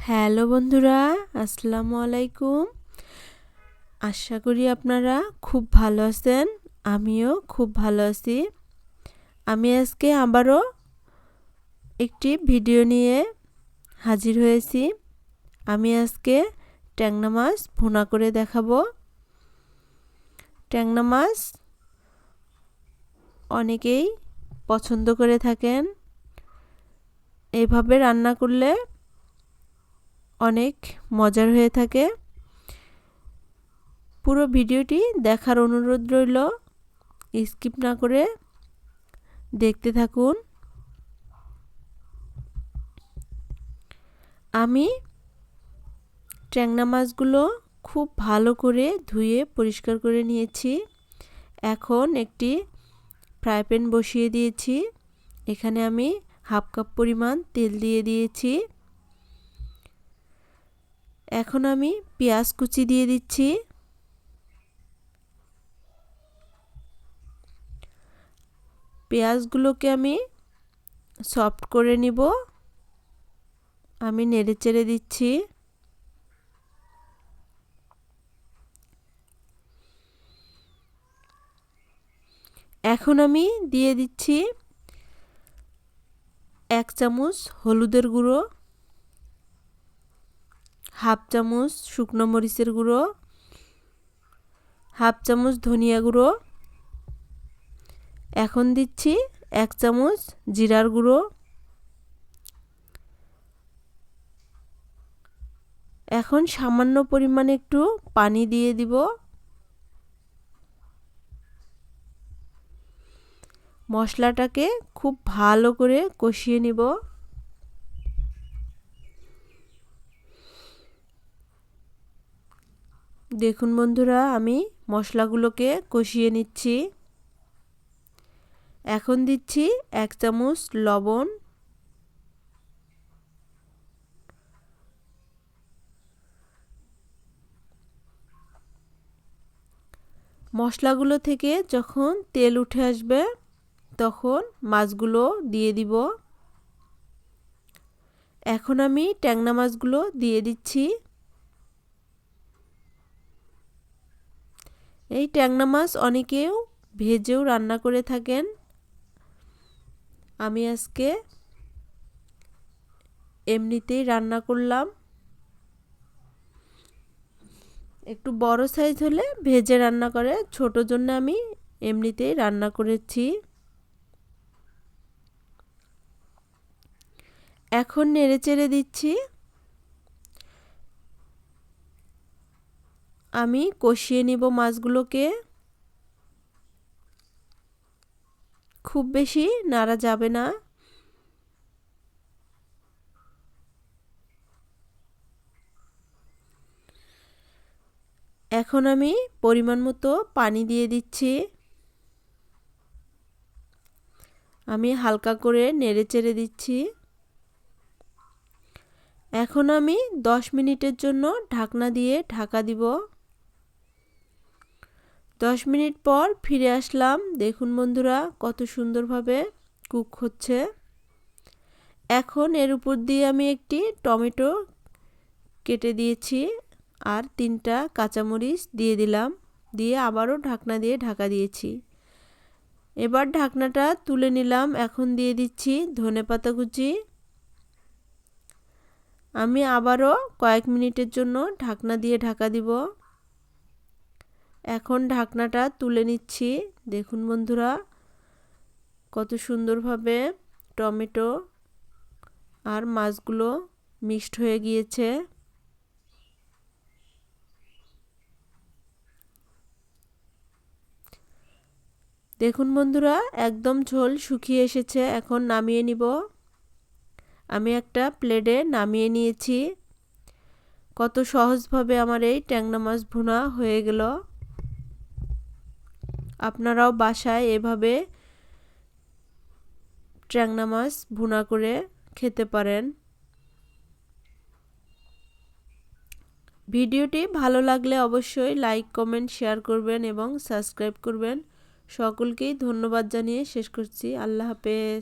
Hello বন্ধুরা, আসসালামু আলাইকুম। আশা করি আপনারা খুব ভালো আছেন। আমিও খুব ভালো আছি। আমি আজকে আবারও একটি ভিডিও নিয়ে হাজির হয়েছি। আমি আজকে ট্যাংরা মাছ ভুনা করে দেখাবো। ট্যাংরা মাছ অনেকেই পছন্দ করে থাকেন। এইভাবে রান্না করলে অনেক মজার হয়ে থাকে। পুরো ভিডিওটি দেখার অনুরোধ রইল, স্কিপ না করে দেখতে থাকুন। আমি ট্যাংরা মাছগুলো খুব ভালো করে ধুয়ে পরিষ্কার করে নিয়েছি। এখন একটি ফ্রাই প্যান বসিয়ে দিয়েছি। এখানে আমি হাফ কাপ পরিমাণ তেল দিয়ে দিয়েছি। এখন আমি পেঁয়াজ কুচি দিয়ে দিচ্ছি। পেঁয়াজগুলোকে আমি সফট করে নিব। আমি নেড়েচেড়ে দিচ্ছি। এখন আমি দিয়ে দিচ্ছি 1 চামচ হলুদের গুঁড়ো, হাফ চামচ শুকনো মরিচের গুঁড়ো, হাফ চামচ ধনিয়া গুঁড়ো। এখন দিচ্ছি 1 চামচ জিরার গুঁড়ো। এখন সামান্য পরিমাণে একটু পানি দিয়ে দিব। মশলাটাকে খুব ভালো করে কষিয়ে নিব। দেখুন বন্ধুরা, আমি মশলাগুলোকে কষিয়ে নিচ্ছি। এখন দিচ্ছি 1 চামচ লবণ, মশলাগুলো থেকে যখন তেল উঠে আসবে তখন মাছগুলো দিয়ে দিব। এখন আমি ট্যাংরা মাছগুলো দিয়ে দিচ্ছি। এই ট্যাংরা মাছ অনেকেও ভেজেও রান্না করে থাকেন। আমি আজকে এমনিতেই রান্না করলাম। একটু বড় সাইজ হলে ভেজে রান্না করে, ছোটোর জন্য আমি এমনিতেই রান্না করেছি। এখন নেড়েচেড়ে দিচ্ছি। আমি কষিয়ে নিব মাছগুলোকে। খুব বেশি নাড়া যাবে না। এখন আমি পরিমাণ মতো পানি দিয়ে দিচ্ছি। আমি হালকা করে নেড়েচেড়ে দিচ্ছি। এখন আমি 10 মিনিটের জন্য ঢাকনা দিয়ে ঢাকা দিব। 10 মিনিট পর ফিরে আসলাম। দেখুন বন্ধুরা, কত সুন্দরভাবে কুক হচ্ছে। এখন এর উপর দিয়ে আমি একটি টমেটো কেটে দিয়েছি আর 3টা কাঁচামরিচ দিয়ে দিলাম। দিয়ে আবারও ঢাকনা দিয়ে ঢাকা দিয়েছি। এবার ঢাকনাটা তুলে নিলাম। এখন দিয়ে দিচ্ছি ধনেপাতা কুচি। আমি আবারও কয়েক মিনিটের জন্য ঢাকনা দিয়ে ঢাকা দিব। এখন ঢাকনাটা তুলে নিচ্ছি। দেখুন বন্ধুরা, কত সুন্দরভাবে টমেটো আর মাছগুলো মিক্সড হয়ে গিয়েছে। দেখুন বন্ধুরা, একদম ঝোল শুকিয়ে এসেছে। এখন নামিয়ে নিব। আমি একটা প্লেটে নামিয়ে নিয়েছি। কত সহজভাবে আমার এই ট্যাংরা মাছ ভুনা হয়ে গেল। আপনারাও বাসায় এভাবে ট্যাংরা মাছ ভুনা করে খেতে পারেন। ভিডিওটি ভালো লাগলে অবশ্যই লাইক, কমেন্ট, শেয়ার করবেন এবং সাবস্ক্রাইব করবেন। সকলকেই ধন্যবাদ জানিয়ে শেষ করছি। আল্লাহ হাফেজ।